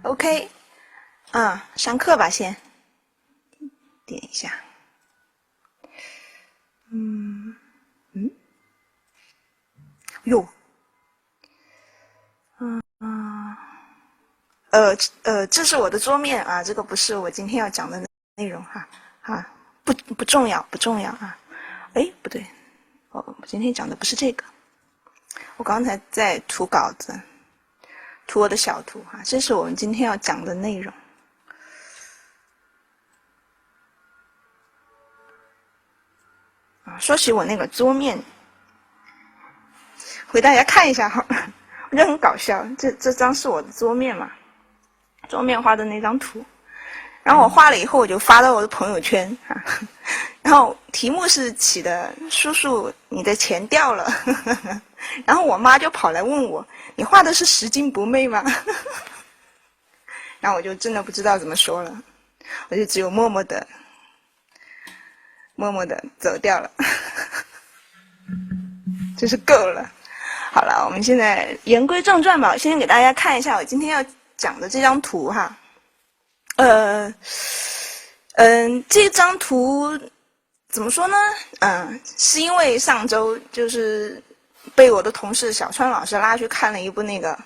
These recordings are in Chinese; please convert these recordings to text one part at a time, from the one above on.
OK， 上课吧，先点一下。哟，这是我的桌面啊，这个不是我今天要讲的内容哈，不重要，不重要啊。哎，不对，我今天讲的不是这个，我刚才在涂稿子，涂我的小图哈，这是我们今天要讲的内容。说起我那个桌面，给大家看一下哈，我觉得很搞笑。这张是我的桌面嘛，桌面画的那张图，然后我画了以后我就发到我的朋友圈啊，然后题目是起的“叔叔，你的钱掉了”，然后我妈就跑来问我：“你画的是拾金不昧吗？”然后我就真的不知道怎么说了，我就只有默默的走掉了，真是够了。好了，我们现在言归正传吧，先给大家看一下我今天要讲的这张图哈。这张图怎么说呢？是因为上周就是被我的同事小川老师拉去看了一部那个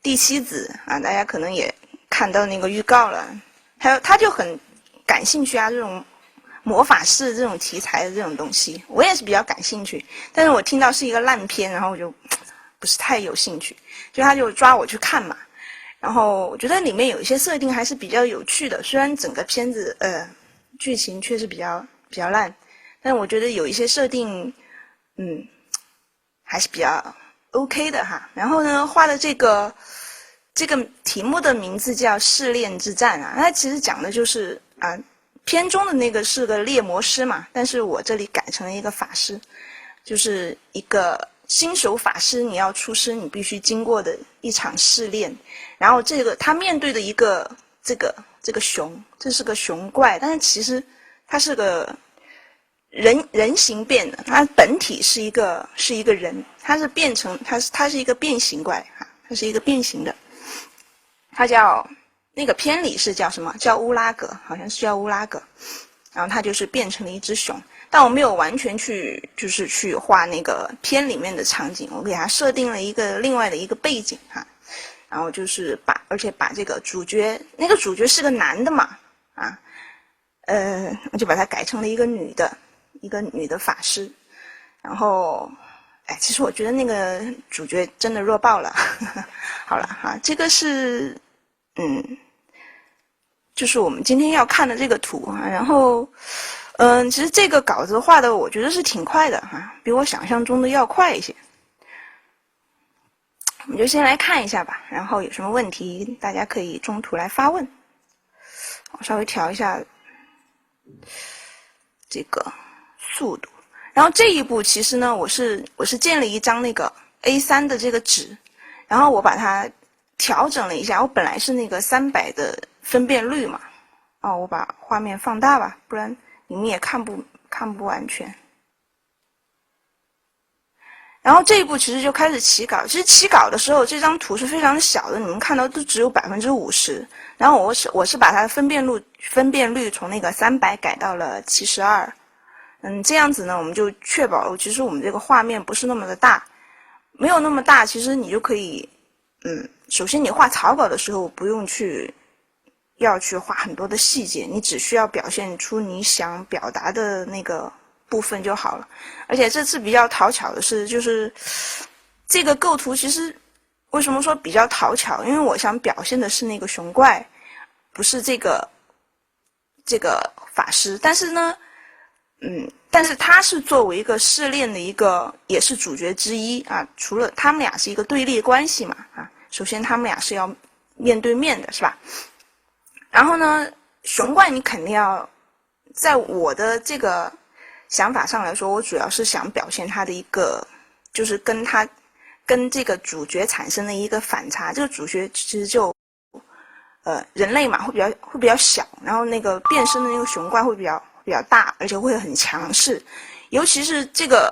第七子啊，大家可能也看到那个预告了，还有他就很感兴趣啊，这种魔法师这种题材的这种东西，我也是比较感兴趣，但是我听到是一个烂片，然后我就不是太有兴趣，就他就抓我去看嘛。然后我觉得里面有一些设定还是比较有趣的，虽然整个片子剧情确实比较烂，但我觉得有一些设定还是比较 OK 的哈。然后呢，画的这个题目的名字叫试炼之战啊，它其实讲的就是片中的那个是个猎魔师嘛，但是我这里改成了一个法师，就是一个新手法师，你要出师，你必须经过的一场试炼。然后这个他面对的一个这个熊，这是个熊怪，但是其实它是个人形变的，它本体是一个人，它是变成它是一个变形怪哈，它是一个变形的，它叫那个片里是叫什么？叫乌拉格，好像是叫乌拉格。然后它就是变成了一只熊，但我没有完全去画那个片里面的场景，我给它设定了一个另外的一个背景哈。然后就是而且把这个主角，那个主角是个男的嘛我就把它改成了一个女的法师。然后其实我觉得那个主角真的弱爆了。好了哈，这个是就是我们今天要看的这个图啊。然后其实这个稿子画的我觉得是挺快的哈，比我想象中的要快一些。我们就先来看一下吧，然后有什么问题大家可以中途来发问。我稍微调一下这个速度。然后这一步其实呢，我是建了一张那个 A3 的这个纸，然后我把它调整了一下，我本来是那个300的分辨率嘛，我把画面放大吧，不然你们也看不完全。然后这一步其实就开始起稿，其实起稿的时候这张图是非常小的，你们看到都只有50%，然后我是把它的分辨率从那个300改到了72，这样子呢，我们就确保其实我们这个画面不是那么的大，没有那么大，其实你就可以，首先你画草稿的时候不用要去画很多的细节，你只需要表现出你想表达的那个部分就好了。而且这次比较讨巧的是，就是这个构图其实为什么说比较讨巧？因为我想表现的是那个熊怪，不是这个法师。但是呢，但是他是作为一个试炼的一个，也是主角之一啊。除了他们俩是一个对立关系嘛首先他们俩是要面对面的，是吧？然后呢，熊怪你肯定要，在我的这个想法上来说，我主要是想表现他的一个，就是跟这个主角产生的一个反差。这个主角其实就人类嘛，会比较小，然后那个变身的那个熊怪会比较大，而且会很强势。尤其是这个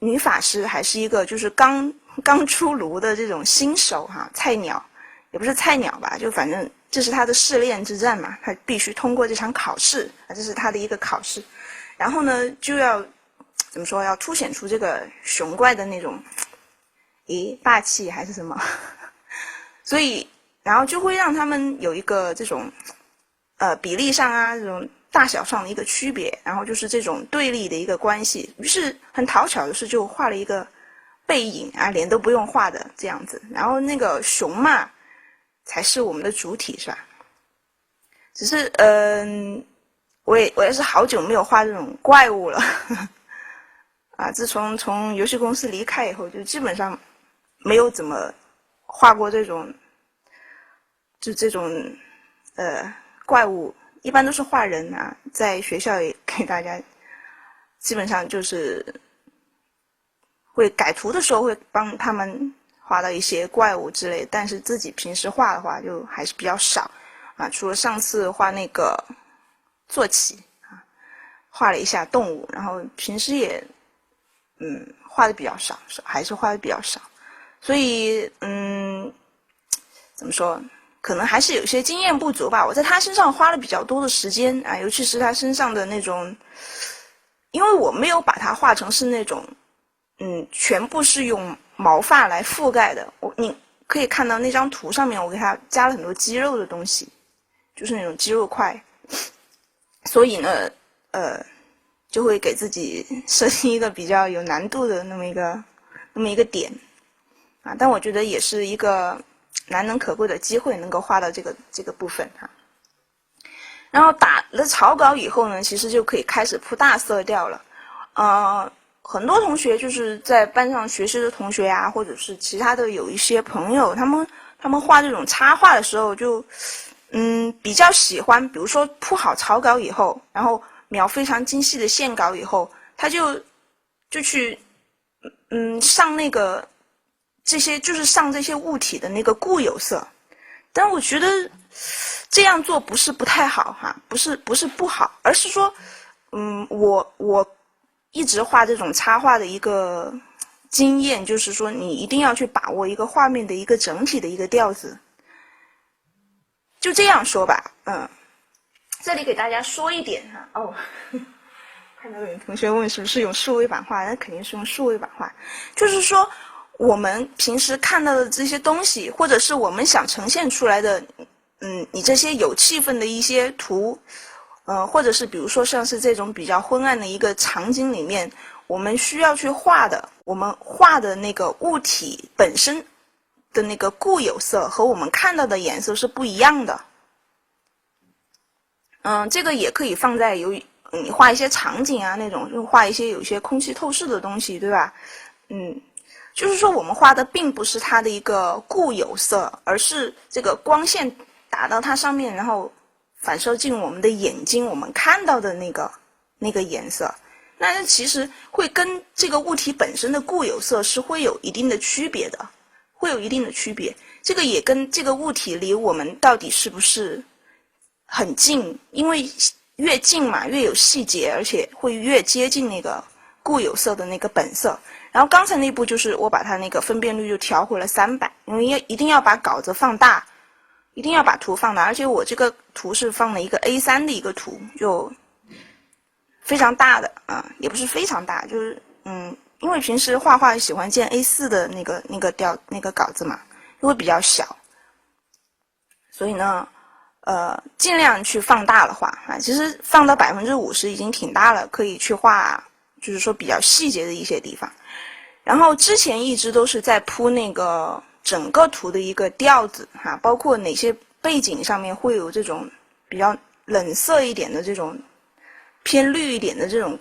女法师还是一个就是刚出炉的这种新手菜鸟，也不是菜鸟吧，就反正这是他的试炼之战嘛，他必须通过这场考试啊，这是他的一个考试。然后呢，就要怎么说，要凸显出这个雄怪的那种，霸气还是什么？所以，然后就会让他们有一个这种，比例上啊，这种大小上的一个区别，然后就是这种对立的一个关系。于是很讨巧的是，就画了一个背影啊，脸都不用画的这样子。然后那个熊嘛，才是我们的主体，是吧？只是，我也是好久没有画这种怪物了，啊，自从游戏公司离开以后，就基本上没有怎么画过这种，就这种怪物，一般都是画人啊，在学校也给大家，基本上就是会改图的时候会帮他们画到一些怪物之类，但是自己平时画的话就还是比较少啊，除了上次画那个坐骑啊，画了一下动物，然后平时也画的比较少，还是画的比较少，所以怎么说？可能还是有些经验不足吧。我在他身上花了比较多的时间啊，尤其是他身上的那种，因为我没有把它画成是那种，全部是用毛发来覆盖的。你可以看到那张图上面，我给他加了很多肌肉的东西，就是那种肌肉块。所以呢，就会给自己设定一个比较有难度的那么一个点啊。但我觉得也是一个难能可贵的机会，能够画到这个部分哈。然后打了草稿以后呢，其实就可以开始铺大色调了。很多同学就是在班上学习的同学啊，或者是其他的有一些朋友，他们画这种插画的时候就比较喜欢，比如说铺好草稿以后，然后描非常精细的线稿以后，他就去上那个这些就是上这些物体的那个固有色。但我觉得这样做不是不太好哈，不是不好，而是说我一直画这种插画的一个经验就是说，你一定要去把握一个画面的一个整体的一个调子。就这样说吧，这里给大家说一点哈。哦，看到有同学问是不是用数位版画，那肯定是用数位版画。就是说，我们平时看到的这些东西，或者是我们想呈现出来的，你这些有气氛的一些图，或者是比如说像是这种比较昏暗的一个场景里面，我们需要去画的，我们画的那个物体本身的那个固有色和我们看到的颜色是不一样的。这个也可以放在你画一些场景啊那种，就画一些有一些空气透视的东西，对吧？就是说我们画的并不是它的一个固有色，而是这个光线打到它上面，然后反射进我们的眼睛，我们看到的那个颜色。那其实会跟这个物体本身的固有色是会有一定的区别的，会有一定的区别。这个也跟这个物体离我们到底是不是很近，因为越近嘛越有细节，而且会越接近那个固有色的那个本色。然后刚才那步就是我把它那个分辨率就调回了300，因为一定要把稿子放大，一定要把图放大，而且我这个图是放了一个 A3 的一个图，就非常大的啊，也不是非常大，就是因为平时画画喜欢建 A4 的那个稿子嘛，就会比较小，所以呢尽量去放大的话啊，其实放到50%已经挺大了，可以去画就是说比较细节的一些地方。然后之前一直都是在铺那个整个图的一个调子哈，包括哪些背景上面会有这种比较冷色一点的这种偏绿一点的这种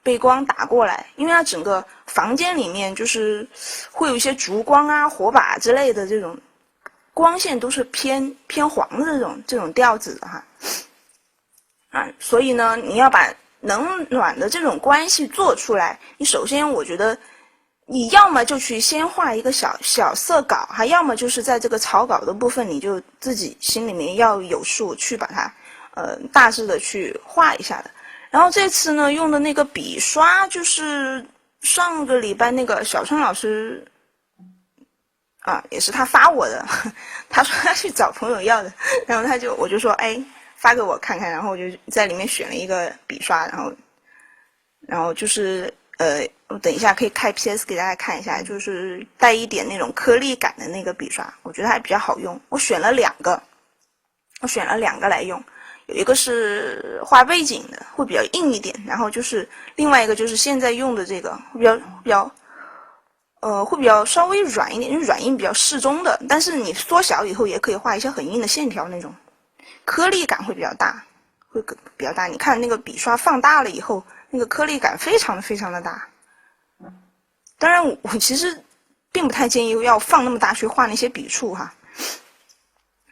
背光打过来，因为它整个房间里面就是会有一些烛光啊、火把之类的这种光线都是偏黄的这种调子的哈，所以呢，你要把冷暖的这种关系做出来，你首先我觉得你要么就去先画一个小色稿，还要么就是在这个草稿的部分，你就自己心里面要有数，去把它大致的去画一下的。然后这次呢用的那个笔刷就是上个礼拜那个小川老师也是他发我的，他说他去找朋友要的，然后我就说哎发给我看看，然后我就在里面选了一个笔刷，然后就是我等一下可以开 PS 给大家看一下，就是带一点那种颗粒感的那个笔刷，我觉得还比较好用。我选了两个来用，有一个是画背景的，会比较硬一点，然后就是另外一个就是现在用的这个会比较稍微软一点，因为软硬比较适中的，但是你缩小以后也可以画一些很硬的线条那种，颗粒感会比较大，你看那个笔刷放大了以后，那个颗粒感非常的大。当然我其实并不太建议要放那么大去画那些笔触哈。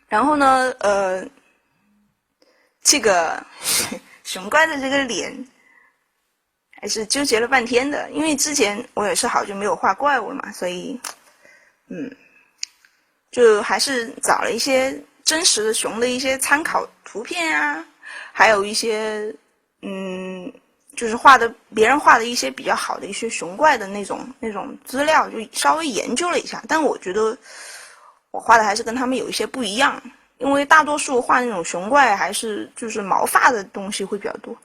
然后呢这个熊怪的这个脸还是纠结了半天的，因为之前我也是好久没有画怪物了嘛，所以就还是找了一些真实的熊的一些参考图片啊，还有一些就是别人画的一些比较好的一些熊怪的那种资料，就稍微研究了一下。但我觉得我画的还是跟他们有一些不一样，因为大多数画那种熊怪还是就是毛发的东西会比较多。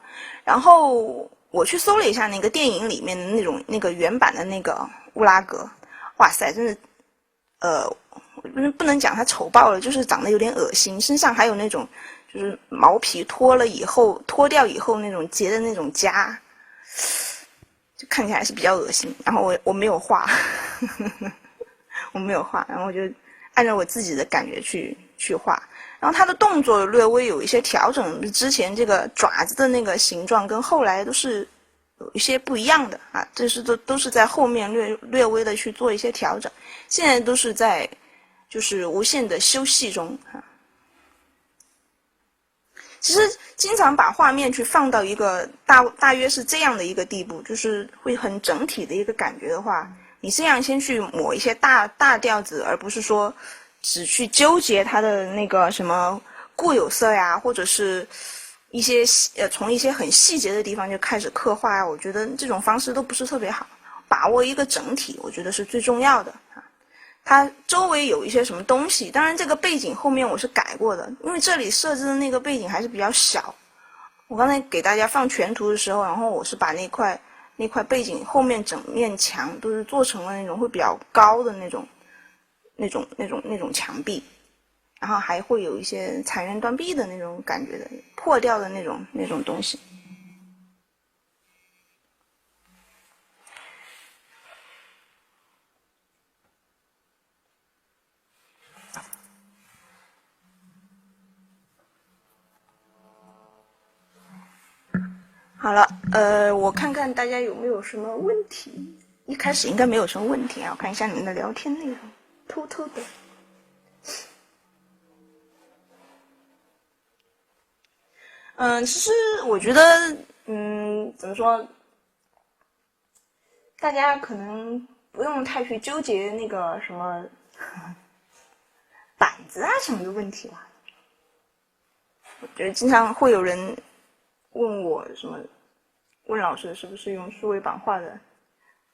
然后我去搜了一下那个电影里面的那个原版的那个乌拉格，哇塞，真的不能讲它丑爆了，就是长得有点恶心，身上还有那种就是毛皮脱掉以后那种结的那种痂，就看起来还是比较恶心。然后我没有画我没有画，然后我就按照我自己的感觉去画。然后他的动作略微有一些调整，之前这个爪子的那个形状跟后来都是有一些不一样的啊，这是都是在后面略微的去做一些调整，现在都是在就是无限的修细中啊。其实经常把画面去放到一个大约是这样的一个地步，就是会很整体的一个感觉的话，你这样先去抹一些大调子，而不是说只去纠结它的那个什么固有色呀，或者是一些从一些很细节的地方就开始刻画呀，我觉得这种方式都不是特别好。把握一个整体，我觉得是最重要的啊。它周围有一些什么东西，当然这个背景后面我是改过的，因为这里设置的那个背景还是比较小。我刚才给大家放全图的时候，然后我是把那块背景后面整面墙都是做成了那种会比较高的那种墙壁，然后还会有一些残垣断壁的那种感觉的，破掉的那种东西。好了，我看看大家有没有什么问题。一开始应该没有什么问题啊，我看一下你们的聊天内容，偷偷的。其实我觉得，怎么说，大家可能不用太去纠结那个什么板子啊什么的问题吧。我觉得经常会有人问我问老师是不是用数位板画的，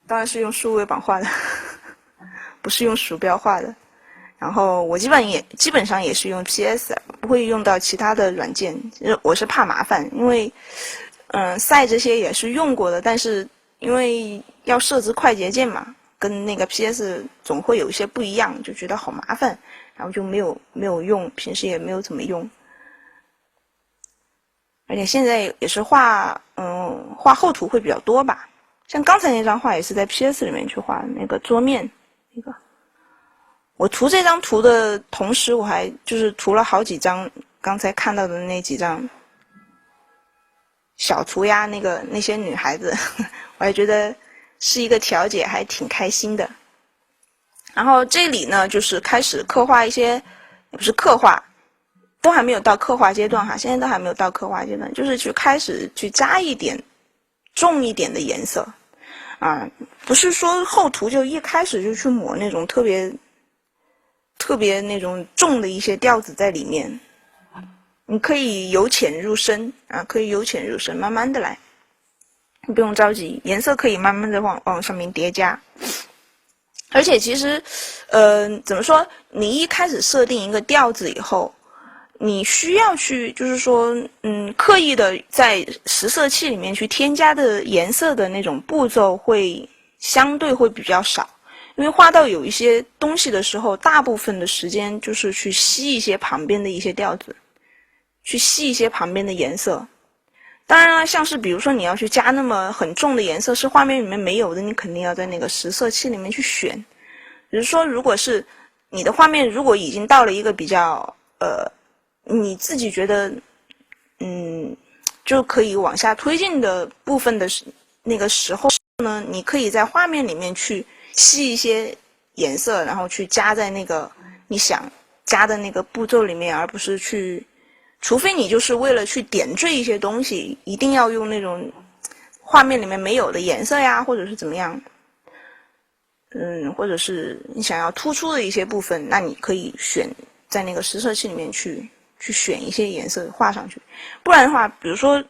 当然是用数位板画的，不是用鼠标画的。然后我基本上也是用 PS， 不会用到其他的软件。我是怕麻烦，因为赛这些也是用过的，但是因为要设置快捷键嘛，跟那个 PS 总会有一些不一样，就觉得好麻烦，然后就没有用，平时也没有怎么用。而且现在也是画后图会比较多吧，像刚才那张画也是在 PS 里面去画那个桌面那个。我涂这张图的同时，我还就是涂了好几张刚才看到的那几张小涂鸦那些女孩子，我还觉得是一个调节，还挺开心的。然后这里呢，就是开始刻画一些，也不是刻画，都还没有到刻画阶段哈，现在都还没有到刻画阶段，就是开始去加一点重一点的颜色啊，不是说后涂就一开始就去抹那种特别那种重的一些调子在里面，你可以由浅入深啊，可以由浅入深，慢慢的来，你不用着急，颜色可以慢慢的往上面叠加。而且其实，怎么说？你一开始设定一个调子以后，你需要去，就是说，刻意的在实色器里面去添加的颜色的那种步骤会相对会比较少，因为画到有一些东西的时候，大部分的时间就是去吸一些旁边的一些调子，去吸一些旁边的颜色。当然了，像是比如说你要去加那么很重的颜色，是画面里面没有的，你肯定要在那个实色器里面去选。比如说，如果是你的画面如果已经到了一个比较你自己觉得就可以往下推进的部分的那个时候呢，你可以在画面里面去吸一些颜色，然后去加在那个你想加的那个步骤里面，而不是去，除非你就是为了去点缀一些东西，一定要用那种画面里面没有的颜色呀，或者是怎么样。或者是你想要突出的一些部分，那你可以选在那个实色器里面去选一些颜色画上去。不然的话，比如说，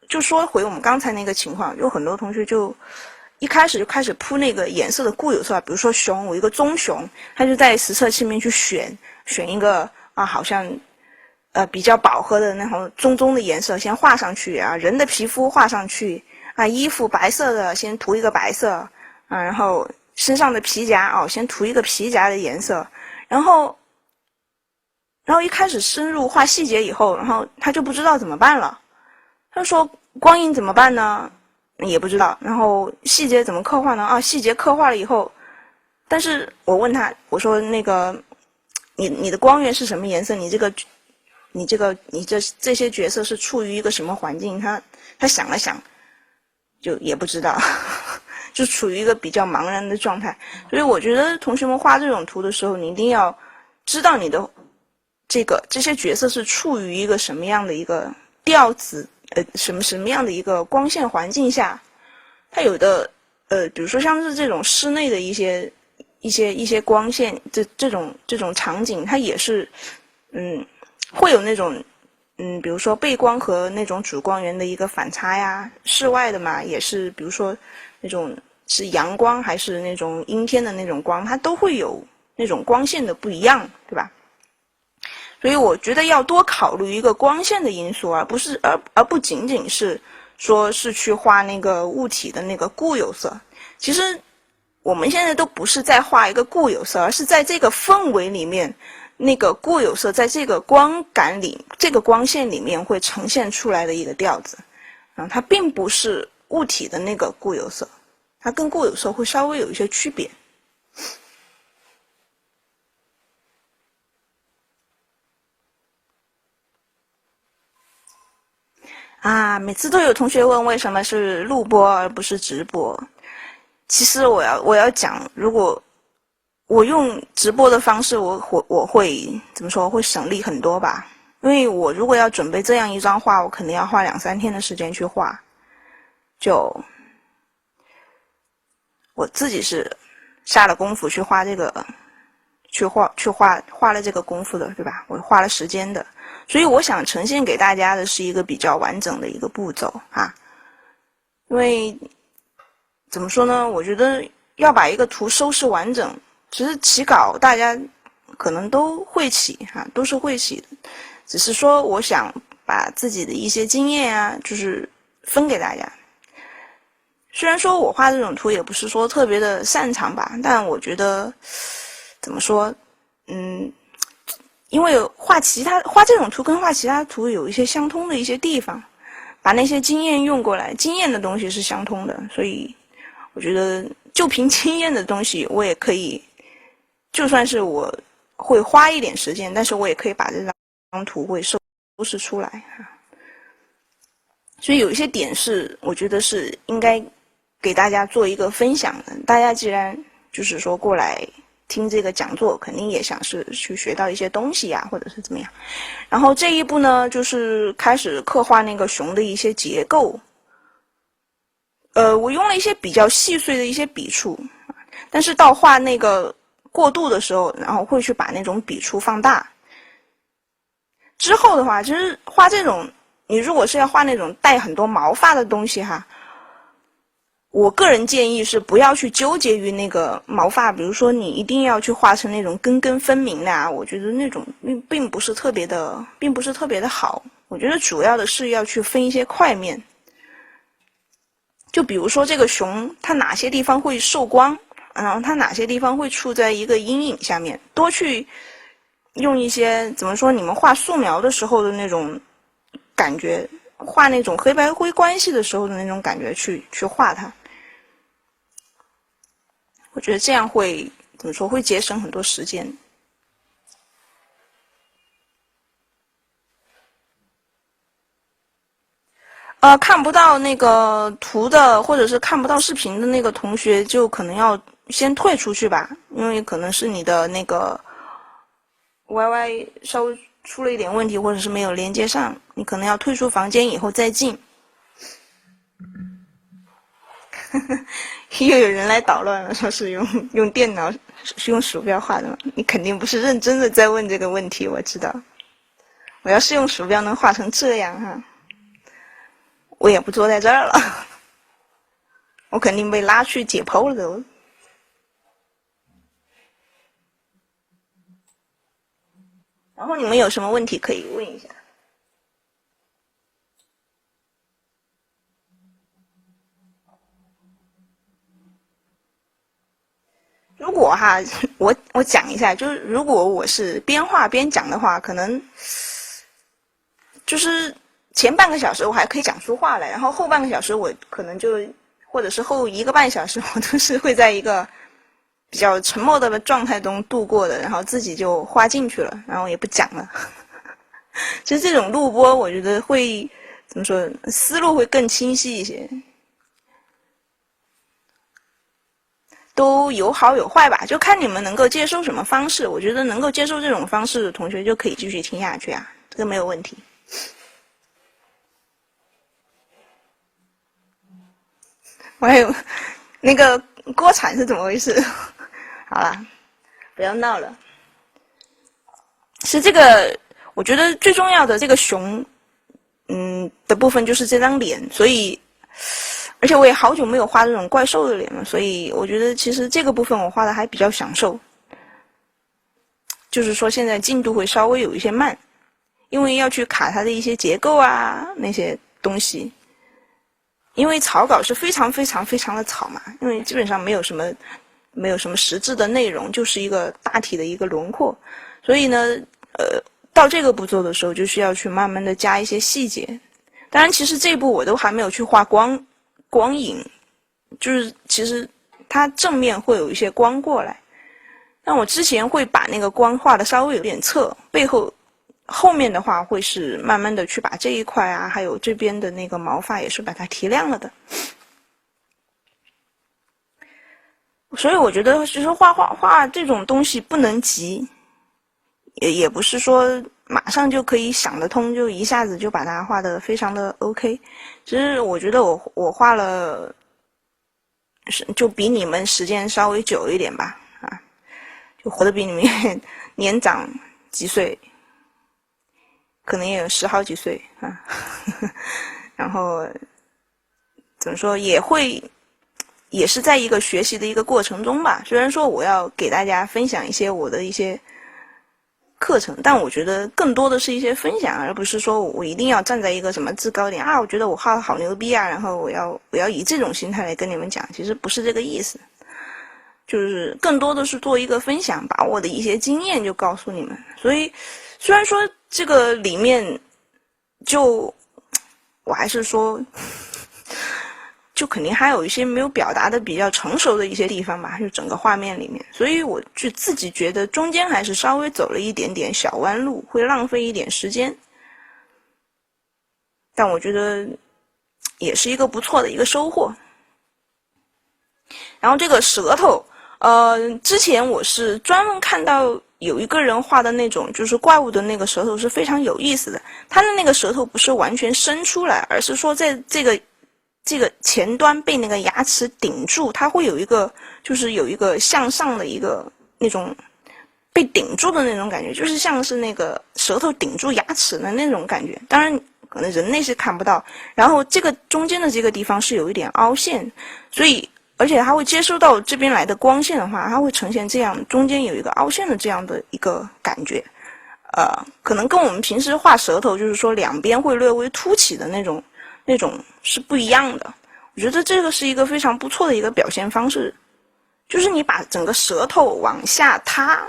就说回我们刚才那个情况，有很多同学就一开始就开始铺那个颜色的固有色，比如说熊，我一个棕熊，他就在实色器里面去选一个好像比较饱和的那种棕的颜色先画上去啊，人的皮肤画上去啊，衣服白色的先涂一个白色啊，然后身上的皮夹先涂一个皮夹的颜色，然后一开始深入画细节以后，然后他就不知道怎么办了。他说光影怎么办呢？也不知道。然后细节怎么刻画呢？细节刻画了以后，但是我问他，我说那个你的光源是什么颜色？你这些角色是处于一个什么环境？他想了想，就也不知道。就处于一个比较茫然的状态，所以我觉得同学们画这种图的时候，你一定要知道你的这些角色是处于一个什么样的一个调子，什么样的一个光线环境下，它有的比如说像是这种室内的一些光线，这种场景，它也是会有那种比如说背光和那种主光源的一个反差呀，室外的嘛，也是比如说那种是阳光还是那种阴天的那种光，它都会有那种光线的不一样，对吧？所以我觉得要多考虑一个光线的因素，而不仅仅是说是去画那个物体的那个固有色。其实我们现在都不是在画一个固有色，而是在这个氛围里面，那个固有色在这个光感里，这个光线里面会呈现出来的一个调子。它并不是物体的那个固有色，它跟固有色会稍微有一些区别。每次都有同学问为什么是录播而不是直播。其实我要讲，如果我用直播的方式，我会怎么说？会省力很多吧。因为我如果要准备这样一张画，我肯定要花2-3天的时间去画。就我自己是下了功夫去画这个，画了这个功夫的，对吧？我花了时间的，所以我想呈现给大家的是一个比较完整的一个步骤啊。因为怎么说呢？我觉得要把一个图收拾完整，其实起稿大家可能都会起都是会起的，只是说我想把自己的一些经验就是分给大家。虽然说我画这种图也不是说特别的擅长吧，但我觉得怎么说，因为画这种图跟画其他图有一些相通的一些地方，把那些经验用过来，经验的东西是相通的，所以我觉得就凭经验的东西，我也可以，就算是我会花一点时间，但是我也可以把这张图会收拾出来所以有一些点是我觉得是应该给大家做一个分享的。大家既然就是说过来听这个讲座，肯定也想是去学到一些东西或者是怎么样。然后这一步呢，就是开始刻画那个熊的一些结构。我用了一些比较细碎的一些笔触，但是到画那个过渡的时候，然后会去把那种笔触放大。之后的话，其实画这种，你如果是要画那种带很多毛发的东西我个人建议是不要去纠结于那个毛发，比如说你一定要去画成那种根根分明的啊，我觉得那种并不是特别的好。我觉得主要的是要去分一些块面，就比如说这个熊，它哪些地方会受光，然后它哪些地方会处在一个阴影下面，多去用一些怎么说，你们画素描的时候的那种感觉，画那种黑白灰关系的时候的那种感觉去画它。我觉得这样会怎么说，会节省很多时间。看不到那个图的，或者是看不到视频的那个同学，就可能要先退出去吧，因为可能是你的那个 YY 稍微出了一点问题，或者是没有连接上，你可能要退出房间以后再进。又有人来捣乱了，说是用电脑是用鼠标画的吗？你肯定不是认真的在问这个问题，我知道。我要是用鼠标能画成这样哈，我也不坐在这儿了，我肯定被拉去解剖了都。然后你们有什么问题可以问一下？如果哈，我讲一下，就是如果我是边画边讲的话，可能就是前半个小时我还可以讲出话来，然后后半个小时我可能就，或者是后1个半小时，我都是会在一个比较沉默的状态中度过的，然后自己就画进去了，然后也不讲了。其实这种录播，我觉得会怎么说，思路会更清晰一些。都有好有坏吧，就看你们能够接受什么方式。我觉得能够接受这种方式的同学就可以继续听下去啊，这个没有问题。我还有那个锅铲是怎么回事？好了，不要闹了。是这个，我觉得最重要的这个熊，的部分就是这张脸，所以。而且我也好久没有画这种怪兽的脸了，所以我觉得其实这个部分我画的还比较享受。就是说现在进度会稍微有一些慢，因为要去卡它的一些结构啊那些东西。因为草稿是非常的草嘛，因为基本上没有什么实质的内容，就是一个大体的一个轮廓。所以呢，到这个步骤的时候就需要去慢慢的加一些细节。当然，其实这一步我都还没有去画光影，就是其实它正面会有一些光过来，但我之前会把那个光画的稍微有点侧，背后面的话会是慢慢的去把这一块啊，还有这边的那个毛发也是把它提亮了的。所以我觉得其实画这种东西不能急，也不是说马上就可以想得通，就一下子就把它画得非常的 OK。其实我觉得我画了，就比你们时间稍微久一点吧，啊，就活得比你们年长几岁，可能也有10好几岁啊。然后怎么说，也是在一个学习的一个过程中吧。虽然说我要给大家分享一些我的一些课程，但我觉得更多的是一些分享，而不是说我一定要站在一个什么制高点啊，我觉得我画的好牛逼啊，然后我要以这种心态来跟你们讲，其实不是这个意思，就是更多的是做一个分享，把我的一些经验就告诉你们。所以虽然说这个里面就我还是说就肯定还有一些没有表达的比较成熟的一些地方吧，就整个画面里面，所以我就自己觉得中间还是稍微走了一点点小弯路，会浪费一点时间，但我觉得也是一个不错的一个收获。然后这个舌头，之前我是专门看到有一个人画的那种，就是怪物的那个舌头是非常有意思的，他的那个舌头不是完全伸出来，而是说在这个前端被那个牙齿顶住，它会有一个就是有一个向上的一个那种被顶住的那种感觉，就是像是那个舌头顶住牙齿的那种感觉。当然可能人类是看不到。然后这个中间的这个地方是有一点凹陷，所以而且它会接收到这边来的光线的话，它会呈现这样中间有一个凹陷的这样的一个感觉。可能跟我们平时画舌头，就是说两边会略微凸起的那种是不一样的。我觉得这个是一个非常不错的一个表现方式，就是你把整个舌头往下塌，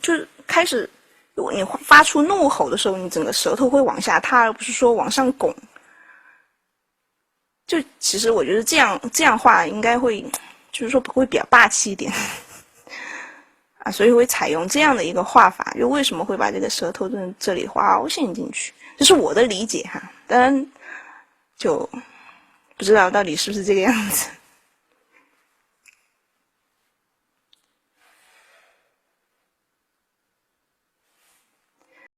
就是开始，如果你发出怒吼的时候，你整个舌头会往下塌，而不是说往上拱。就其实我觉得这样画应该会，就是说会比较霸气一点。所以会采用这样的一个画法，就为什么会把这个舌头这里画凹陷进去，这是我的理解哈，当然就不知道到底是不是这个样子。